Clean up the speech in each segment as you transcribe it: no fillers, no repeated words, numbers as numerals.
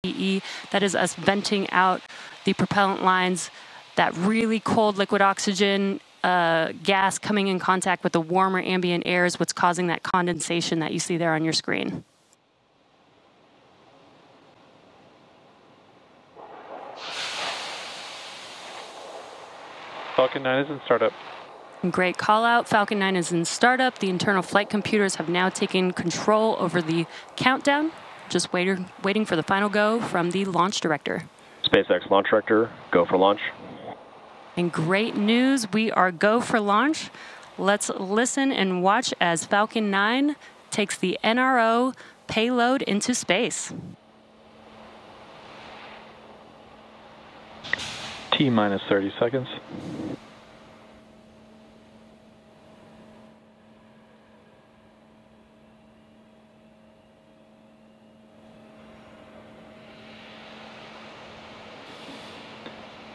That is us venting out the propellant lines. That really cold liquid oxygen gas coming in contact with the warmer ambient air is what's causing that condensation that you see there on your screen. Falcon 9 is in startup. Great call out. Falcon 9 is in startup. The internal flight computers have now taken control over the countdown. Just waiting for the final go from the launch director. SpaceX launch director, go for launch. And great news, we are go for launch. Let's listen and watch as Falcon 9 takes the NRO payload into space. T-minus 30 seconds.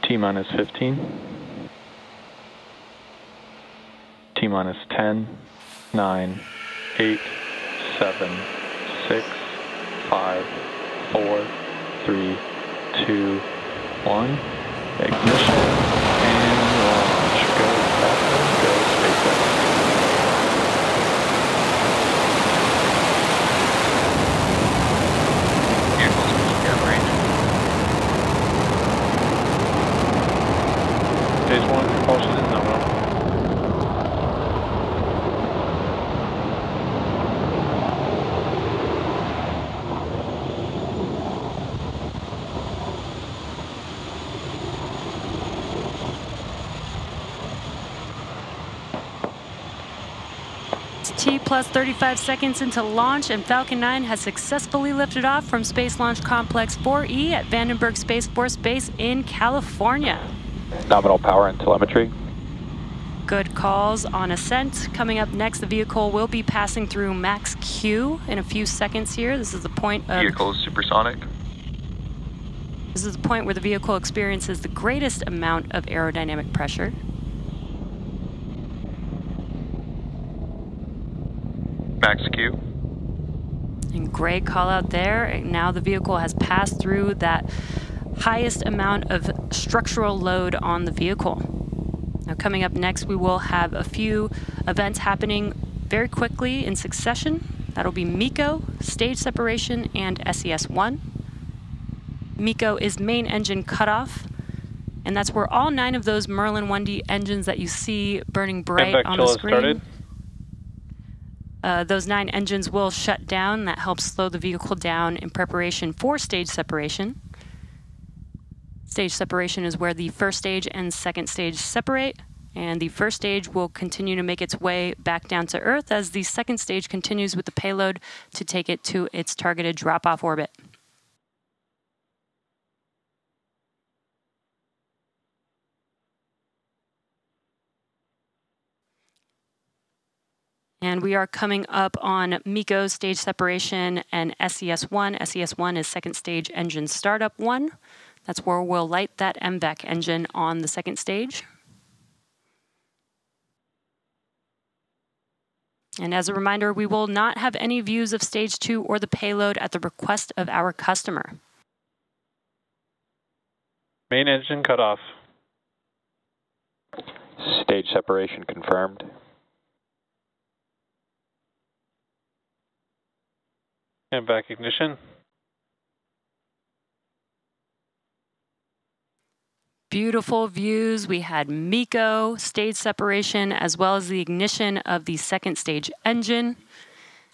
T-minus 15. T-minus 10, 9, 8, 7, 6, 5, 4, 3, 2, 1. Ignition and launch. Go Falcon, go SpaceX. Stage 1 propulsion is nominal. T plus 35 seconds into launch, and Falcon 9 has successfully lifted off from Space Launch Complex 4E at Vandenberg Space Force Base in California. Nominal power and telemetry. Good calls on ascent. Coming up next, the vehicle will be passing through max Q in a few seconds here. This is the point of... Vehicle is supersonic. This is the point where the vehicle experiences the greatest amount of aerodynamic pressure. Max Q. And great call out there. Now the vehicle has passed through that highest amount of structural load on the vehicle. Now coming up next, we will have a few events happening very quickly in succession. That'll be MECO, stage separation, and SES-1. MECO is main engine cutoff, and that's where all 9 of those Merlin 1D engines that you see burning bright on the screen. Those 9 engines will shut down. That helps slow the vehicle down in preparation for stage separation. Stage separation is where the first stage and second stage separate, and the first stage will continue to make its way back down to Earth as the second stage continues with the payload to take it to its targeted drop-off orbit. And we are coming up on MECO stage separation and SES-1. SES-1 is second stage engine startup 1. That's where we'll light that MVAC engine on the second stage. And as a reminder, we will not have any views of stage 2 or the payload at the request of our customer. Main engine cut off. Stage separation confirmed. MVAC ignition. Beautiful views. We had MECO, stage separation, as well as the ignition of the second stage engine.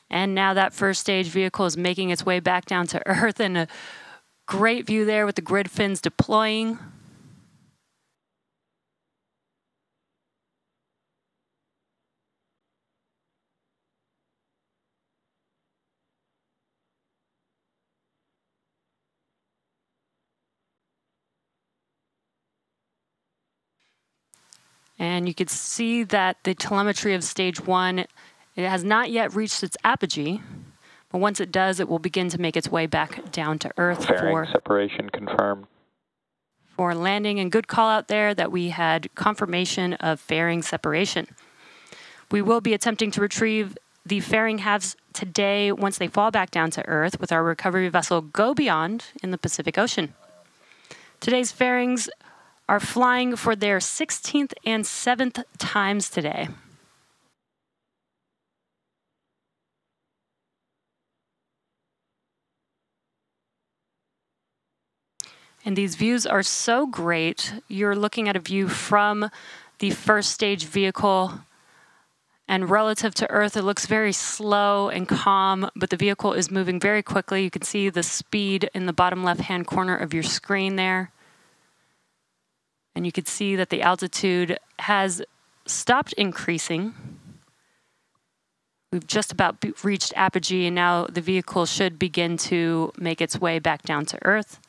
And now that first stage vehicle is making its way back down to Earth, and a great view there with the grid fins deploying. And you can see that the telemetry of stage 1, it has not yet reached its apogee, but once it does, it will begin to make its way back down to Earth Fairing separation confirmed. For landing. And good call out there that we had confirmation of fairing separation. We will be attempting to retrieve the fairing halves today once they fall back down to Earth with our recovery vessel Go Beyond in the Pacific Ocean. Today's fairings are flying for their 16th and 7th times today. And these views are so great. You're looking at a view from the first stage vehicle, and relative to Earth, it looks very slow and calm, but the vehicle is moving very quickly. You can see the speed in the bottom left-hand corner of your screen there. And you can see that the altitude has stopped increasing. We've just about reached apogee, and now the vehicle should begin to make its way back down to Earth.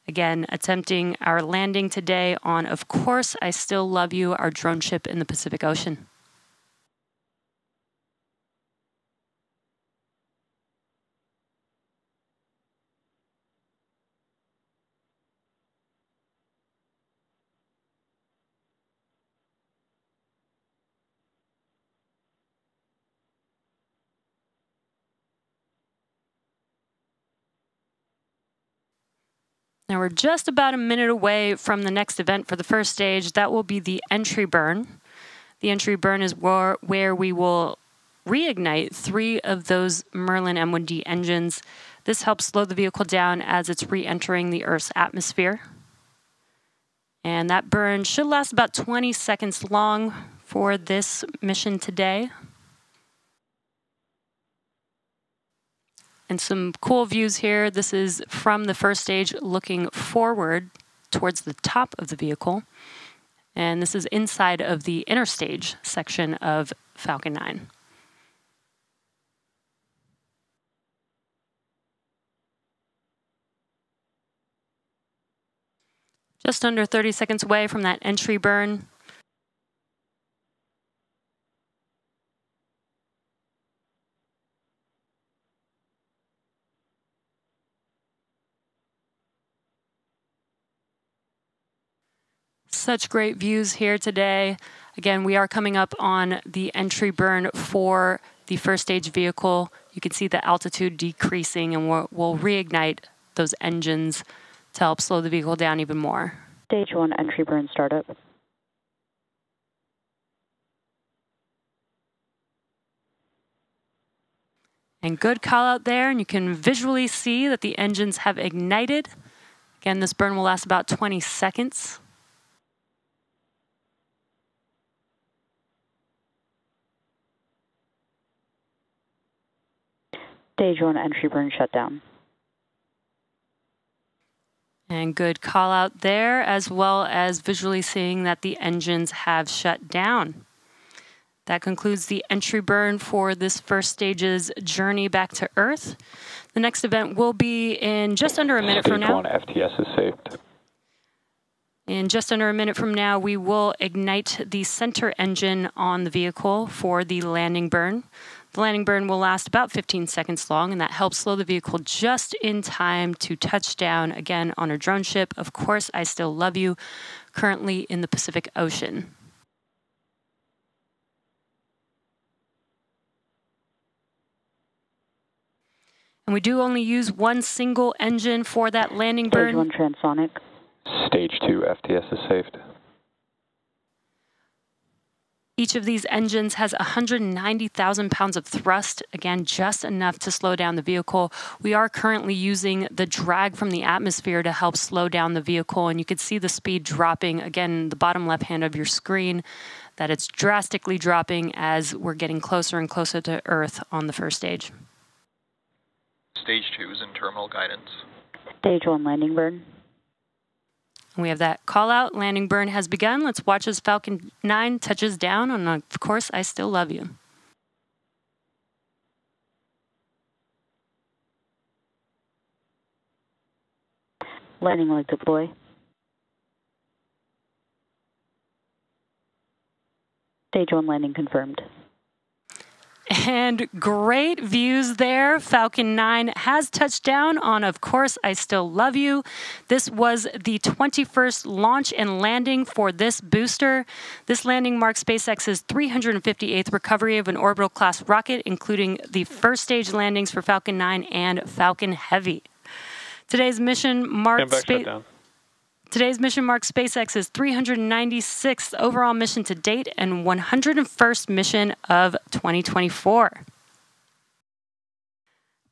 Again, attempting our landing today on, Of Course I Still Love You, our drone ship in the Pacific Ocean. Now we're just about a minute away from the next event for the first stage. That will be the entry burn. The entry burn is where we will reignite 3 of those Merlin M1D engines. This helps slow the vehicle down as it's re-entering the Earth's atmosphere. And that burn should last about 20 seconds long for this mission today. And some cool views here. This is from the first stage looking forward towards the top of the vehicle. And this is inside of the inner stage section of Falcon 9. Just under 30 seconds away from that entry burn. Such great views here today. Again, we are coming up on the entry burn for the first stage vehicle. You can see the altitude decreasing, and we'll reignite those engines to help slow the vehicle down even more. Stage 1 entry burn startup. And good call out there, and you can visually see that the engines have ignited. Again, this burn will last about 20 seconds. Stage 1 entry burn shutdown. And good call out there, as well as visually seeing that the engines have shut down. That concludes the entry burn for this first stage's journey back to Earth. The next event will be in just under a minute from now. Stage 1 FTS is saved. In just under a minute from now, we will ignite the center engine on the vehicle for the landing burn. The landing burn will last about 15 seconds long, and that helps slow the vehicle just in time to touch down again on a drone ship. Of Course I Still Love You, currently in the Pacific Ocean. And we do only use one single engine for that landing burn. Stage 1 transonic. Stage 2 FTS is saved. Each of these engines has 190,000 pounds of thrust, again, just enough to slow down the vehicle. We are currently using the drag from the atmosphere to help slow down the vehicle, and you can see the speed dropping, again, the bottom left hand of your screen, that it's drastically dropping as we're getting closer and closer to Earth on the first stage. Stage 2 is in terminal guidance. Stage 1 landing burn. We have that call out. Landing burn has begun. Let's watch as Falcon 9 touches down on Of Course I Still Love You. Landing leg deploy. Stage 1 landing confirmed. And great views there. Falcon 9 has touched down on Of Course I Still Love You. This was the 21st launch and landing for this booster. This landing marks SpaceX's 358th recovery of an orbital class rocket, including the first stage landings for Falcon 9 and Falcon Heavy. Today's mission marked SpaceX's 396th overall mission to date and 101st mission of 2024.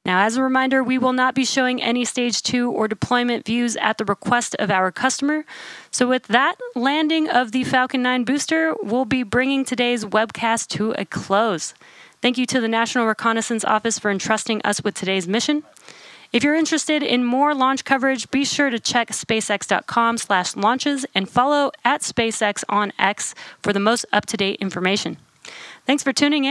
Now, as a reminder, we will not be showing any Stage 2 or deployment views at the request of our customer. So with that landing of the Falcon 9 booster, we'll be bringing today's webcast to a close. Thank you to the National Reconnaissance Office for entrusting us with today's mission. If you're interested in more launch coverage, be sure to check spacex.com/launches and follow @SpaceX on X for the most up-to-date information. Thanks for tuning in.